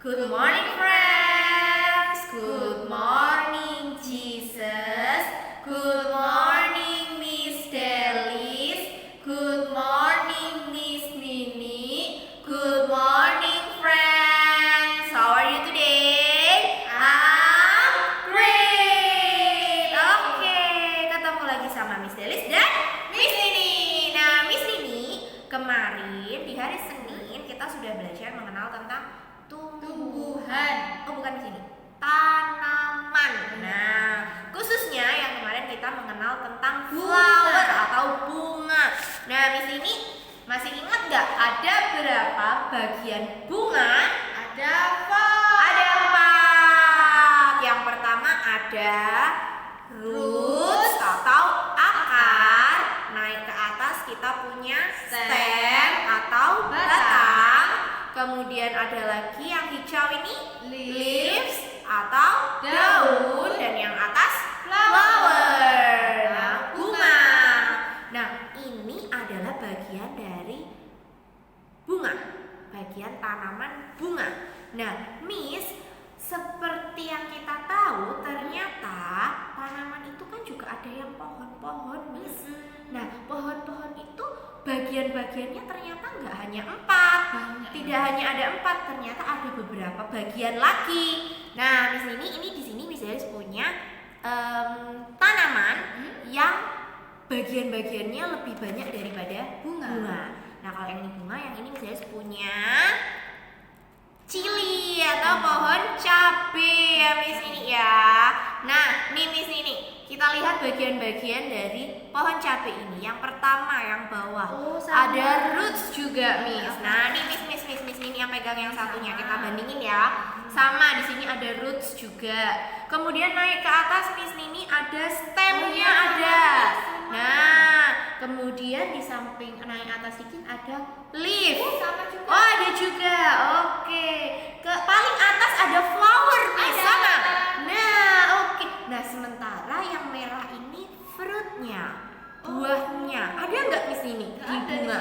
Good morning, friends. Good morning, Jesus. Good morning, Miss Delis. Good morning, Miss Nini. Good morning, friends. How are you today? I'm great. Oke, ketemu lagi sama Miss Delis dan Miss Nini. Nah, Miss Nini, kemarin di hari Senin kita sudah belajar mengenal tentang tumbuhan. Oh, bukan di sini. Tanaman. Nah, khususnya yang kemarin kita mengenal tentang flower atau bunga. Nah, di sini masih ingat nggak ada berapa bagian bunga? Ada 4. Yang pertama ada roots atau akar. Naik ke atas kita punya stem atau batang. Kemudian ada lagi yang hijau ini leaves atau daun, dan yang atas flower. Nah, bunga. Nah, ini adalah bagian dari bunga, bagian tanaman bunga. Nah, Miss, seperti yang kita tahu, ternyata tanaman itu kan juga ada yang pohon-pohon, Miss. Nah, pohon-pohon itu bagian-bagiannya ternyata nggak hanya 4. Tidak hanya ada 4, ternyata ada beberapa bagian lagi. Nah, ini di sini Miss Delis punya tanaman yang bagian-bagiannya lebih banyak daripada bunga. Nah, kalau yang ini bunga, yang ini Miss Delis punya cili atau pohon cabe ya, Miss ini ya. Nah, nih Miss ini kita lihat bagian-bagian dari pohon cabe ini. Yang pertama yang bawah ada roots juga, Miss. Nah, nih Miss ini yang pegang yang satunya, kita bandingin ya. Sama, di sini ada roots juga. Kemudian naik ke atas Miss Nini ada stemnya ada. Nah, kemudian di samping naik atas sedikit ada leaf. Sama juga. Oh, ada juga. Oke. Ke paling atas ada flower, Miss. Sama. Nah, oke. Nah, sementara yang merah ini fruitnya, buahnya. Ada nggak Miss ini di bunga?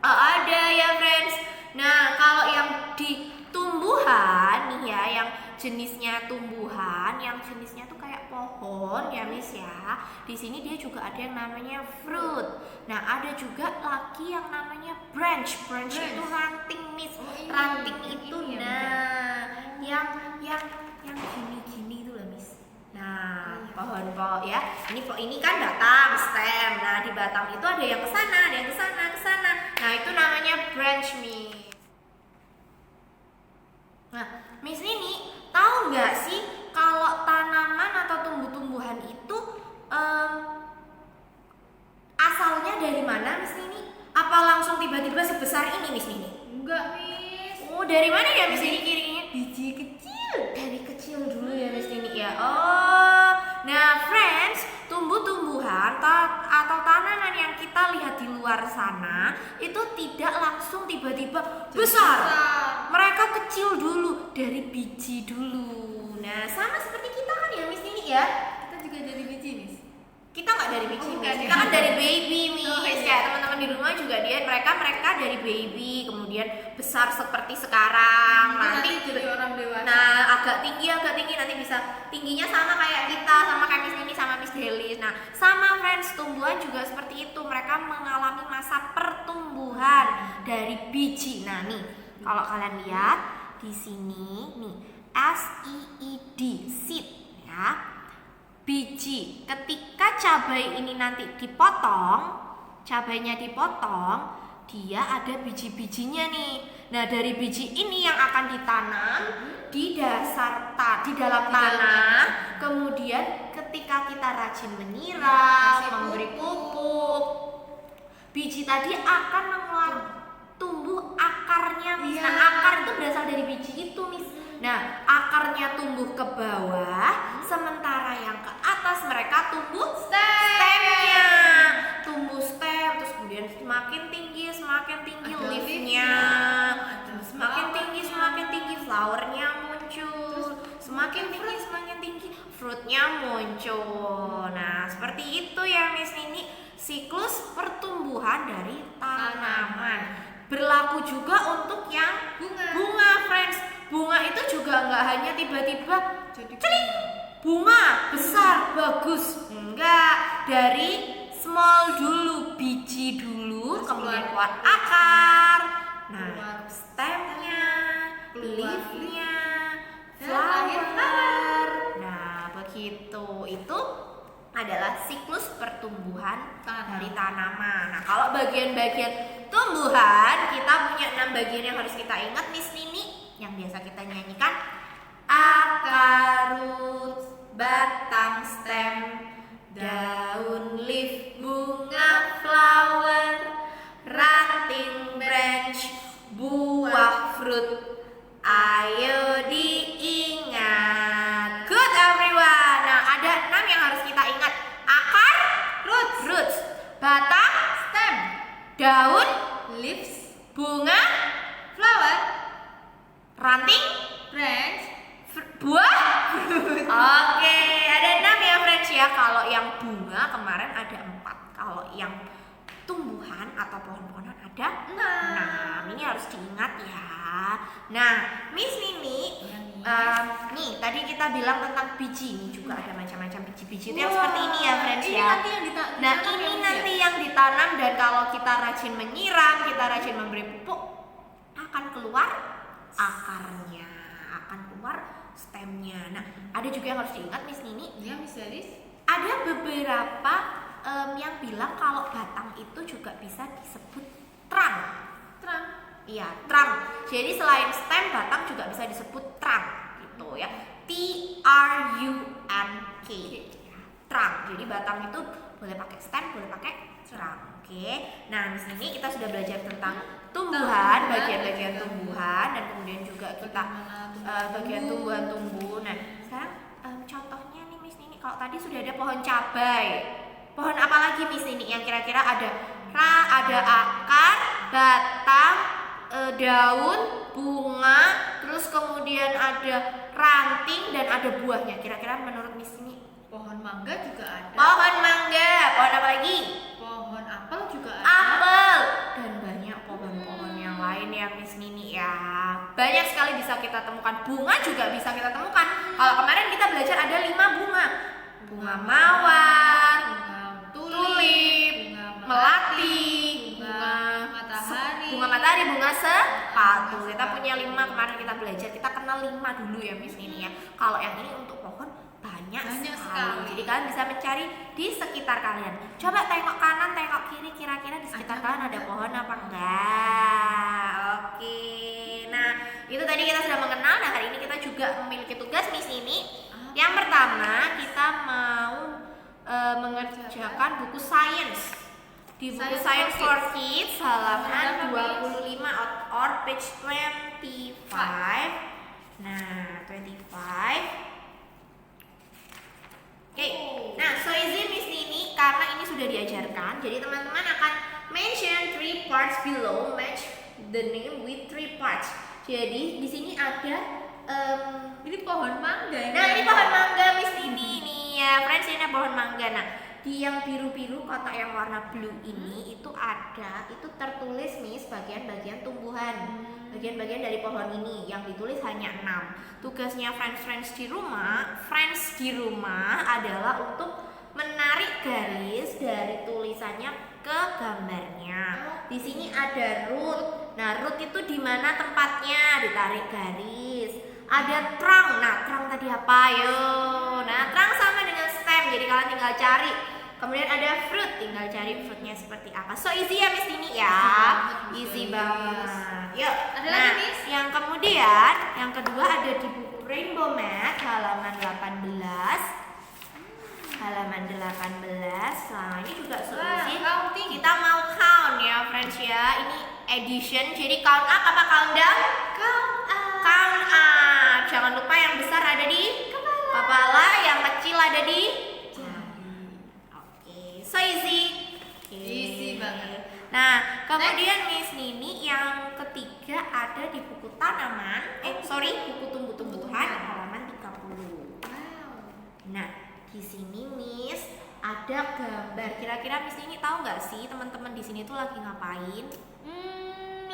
Oh, ada ya, friends. Nah, kalau yang di tumbuhan nih ya, yang jenisnya tumbuhan, yang jenisnya tuh kayak pohon ya, Miss ya. Di sini dia juga ada yang namanya fruit. Nah, ada juga lagi yang namanya branch. Branch itu ranting, Miss. Ranting itu yang gini-gini tuh lah, Miss. Nah, pohon-pohon ya. Ini kan batang, stem. Nah, di batang itu ada yang ke sana, ada yang ke sana, ke sana. Nah, itu namanya branch, Miss. Nah, Miss Nini tahu nggak sih kalau tanaman atau tumbuh-tumbuhan itu asalnya dari mana, Miss Nini? Apa langsung tiba-tiba sebesar ini, Miss Nini? Enggak, Miss. Oh, dari mana ya, Miss Nini kirinya? Biji kecil. Dari kecil dulu ya, Miss Nini ya. Oh, nah friends, tumbuh-tumbuhan atau tanaman yang kita lihat di luar sana itu tidak langsung tiba-tiba besar. Mereka kecil dulu, dari biji dulu. Nah, sama seperti kita kan ya, Miss Nini ya. Kita juga dari biji, Miss. Kita nggak dari biji, bukan, Miss. ya. Kita kan dari baby, Miss. iya. Kayak teman-teman di rumah juga mereka dari baby, kemudian besar seperti sekarang. Nanti jadi orang dewasa. Nah, agak tinggi nanti bisa tingginya sama kayak kita, sama kayak Miss Nini sama Miss Delis. Nah, sama friends, tumbuhan juga seperti itu. Mereka mengalami masa pertumbuhan dari biji. Nah, nih, kalau kalian lihat di sini nih, seed, seed ya. Biji. Ketika cabai ini nanti dipotong, cabainya dipotong, dia ada biji-bijinya nih. Nah, dari biji ini yang akan ditanam di dalam tanah. Kemudian ketika kita rajin menyiram, memberi pupuk, biji tadi akan tumbuh akarnya, Miss. Nah, akar itu berasal dari biji itu, Miss. Nah, akarnya tumbuh ke bawah, sementara yang ke atas mereka tumbuh stemnya. Tumbuh stem, terus kemudian semakin tinggi leafnya. Semakin tinggi flowernya muncul. Semakin tinggi fruitnya muncul. Nah, seperti itu ya, Miss Nini, siklus pertumbuhan dari tanaman. Berlaku juga untuk yang bunga, friends. bunga itu juga nggak hanya tiba-tiba Jadi celing, bunga besar bagus, enggak, dari small dulu, biji dulu, Terus kemudian keluar keluar akar, keluar nah stemnya, keluar leafnya, dan terakhir flower. Nah begitu, itu adalah siklus pertumbuhan Tanam. dari tanaman. Nah kalau bagian-bagian tumbuhan kita punya 6 bagian yang harus kita ingat, Miss Nini, yang biasa kita nyanyikan: akar, root, batang, stem, daun, leaf, bunga, flower, ranting, branch, buah, fruit. Ayo diingat. Good everyone. Nah, ada 6 yang harus kita ingat: akar, roots, batang, stem, daun, leaves, bunga, flower, ranting, branch, buah. Oke, ada 6 ya friends ya. Kalau yang bunga kemarin ada 4. Kalau yang tumbuhan atau pohon-pohonan ada 6. Ini harus diingat ya. Nah, Miss Nini, nih tadi kita bilang tentang biji. Ini juga ada macam-macam biji-biji itu yang seperti ini ya friends Ini ya. nanti yang Nah ini nanti yang ditanam, dan kalau kita rajin menyiram, kita rajin memberi pupuk, akan keluar akarnya, akan keluar stemnya. Nah ada juga yang harus diingat Miss Nini, ya Miss Elis. ada beberapa yang bilang kalau batang itu juga bisa disebut trunk. Terang. Iya, trunk. Jadi selain stem, batang juga bisa disebut trunk gitu ya. TRUNK. Trunk. Jadi batang itu boleh pakai stem, boleh pakai trunk. Oke. Nah, di sini kita sudah belajar tentang tumbuhan, bagian-bagian tumbuhan, dan kemudian juga kita bagian tumbuhan tumbuh. Nah, sekarang contohnya nih Miss Nini, kalau tadi sudah ada pohon cabai. Pohon apa lagi Miss Nini yang kira-kira ada akar, batang, daun, bunga, terus kemudian ada ranting dan ada buahnya. Kira-kira menurut Miss Nini? Pohon mangga juga ada. Pohon mangga, pohon apa lagi? Pohon apel juga ada. Apel, dan banyak pohon-pohon yang lain ya Miss Nini ya. Banyak sekali bisa kita temukan. Bunga juga bisa kita temukan. Kalau kemarin kita belajar ada 5 bunga. Bunga mawar, tulip, melati, bunga matahari, bunga sepatu. Kita punya 5 kemarin kita belajar. Kita kenal 5 dulu ya Miss Nini ya. Kalau yang ini untuk pohon banyak sekali. Jadi kalian bisa mencari di sekitar kalian. Coba tengok kanan, tengok kiri, kira-kira di sekitar kalian ada pohon apa enggak? Oke. Nah, itu tadi kita sudah mengenal. Nah, hari ini kita juga memiliki tugas Miss Nini. Yang pertama, kita mau mengerjakan buku sains. Di buku Science for Kids halaman 25 or page 25. Nah, 25. Oke. Nah, so easy Miss Nini, karena ini sudah diajarkan, jadi teman-teman akan mention 3 parts below, match the name with 3 parts. Jadi di sini ada ini pohon mangga. nah ini pohon mangga Miss Nini nih ya, friends, ini pohon mangga. Nah, di yang biru-biru kotak yang warna blue ini itu tertulis Miss bagian-bagian tumbuhan, bagian-bagian dari pohon ini yang ditulis hanya 6. Tugasnya friends di rumah adalah untuk menarik garis dari tulisannya ke gambarnya. Di sini ada root. Nah, root itu di mana tempatnya? Ditarik garis. Ada trunk. Nah, trunk tadi apa? Yo. Nah, trunk sama dengan stem. Jadi kalian tinggal cari. Kemudian ada fruit, tinggal cari fruitnya seperti apa. So easy ya Miss Nini ya. Easy banget. Yuk. Ada Nah, lagi, Miss? yang kemudian, yang kedua ada di buku Rainbow Math halaman 18. Halaman 18. Nah, ini juga so easy. Counting. Kita mau count ya, friends ya. Ini addition. Jadi count up apa count down? Count up. Jangan lupa yang besar ada di kepala, yang kecil ada di jari. Oke, so easy. Easy banget. Nah, kemudian Miss Nini yang ketiga ada di buku buku tumbuh-tumbuhan halaman 30. Nah, di sini Miss ada gambar. Kira-kira Miss Nini tahu nggak sih teman-teman di sini tuh lagi ngapain?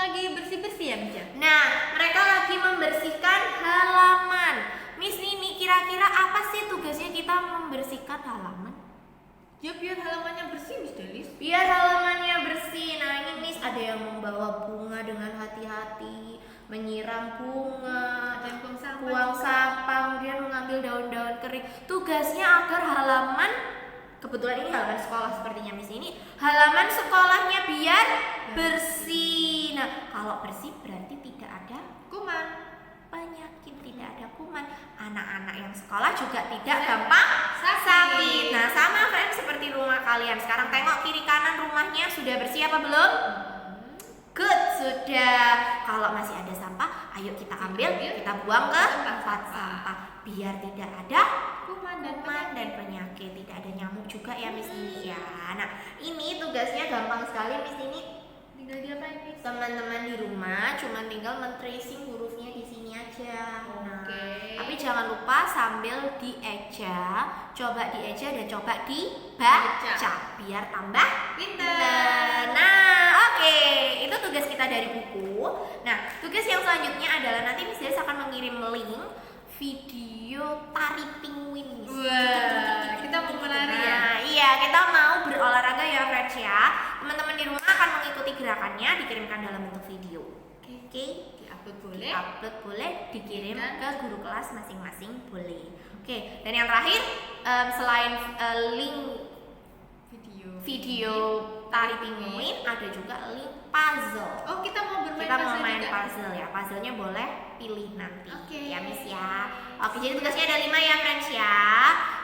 lagi bersih-bersih ya, Miss? Nah, mereka lagi membersihkan halaman. Miss Nini, kira-kira apa sih tugasnya kita membersihkan halaman? Ya biar halamannya bersih, Miss Delis. Biar halamannya bersih. Nah, ini Miss ada yang membawa bunga dengan hati-hati, menyiram bunga, Ada yang buang sampah. buang sampah, kemudian mengambil daun-daun kering. Tugasnya agar halaman, kebetulan ini halaman sekolah sepertinya Miss ini, halaman sekolahnya biar bersih. Nah, kalau bersih berarti tidak ada Kuman. penyakit, tidak ada kuman. Anak-anak yang sekolah juga tidak gampang Sakit. sakit. Nah, sama friends seperti rumah kalian. Sekarang tengok kiri kanan rumahnya sudah bersih apa belum? Good, sudah. Kalau masih ada sampah, ayo kita ambil, kita buang ke tempat sampah biar tidak ada Kuman dan kuman dan penyakit, tidak ada nyamuk juga ya Miss Nini ya. Nah, ini tugasnya gampang sekali Miss Nini. tinggal diapain, Miss? Teman-teman di rumah cuma tinggal men-tracing hurufnya di sini aja. Nah, Oke. tapi jangan lupa sambil dieja, coba dieja dan coba dibaca biar tambah Pinter. Nah, oke, itu tugas kita dari buku. Nah, tugas yang selanjutnya adalah nanti Miss Delis akan mengirim link video tari penguin. Miss. Wah, kita mau menari ya? Nah, iya, kita mau berolahraga ya friends ya. Teman-teman di rumah akan mengikuti gerakannya, dikirimkan dalam bentuk video. Oke, Di-upload boleh. upload boleh, dikirim Dan- ke guru kelas masing-masing boleh. Oke, dan yang terakhir selain link video tari penguin, ada juga link puzzle. Oh, kita mau bermain Kita mau puzzle main juga? puzzle ya. Puzzle-nya boleh pilih nanti. Oke. Ya, Miss ya. Oke, jadi tugasnya ada 5 ya, friends ya.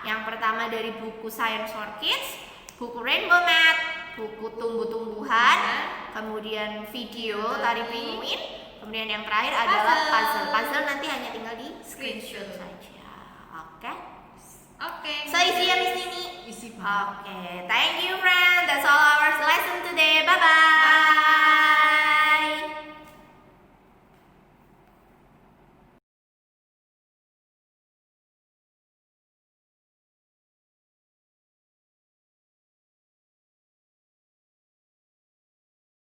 Yang pertama dari buku Science for Kids, buku Rainbow Math, buku tumbuh-tumbuhan, kemudian video tari penguin, kemudian yang terakhir adalah puzzle. Puzzle nanti hanya tinggal di screenshot saja. Oke. Oke. So, isi ya Miss Nini. Isi banget. Okay, thank you friends. That's all our lesson today.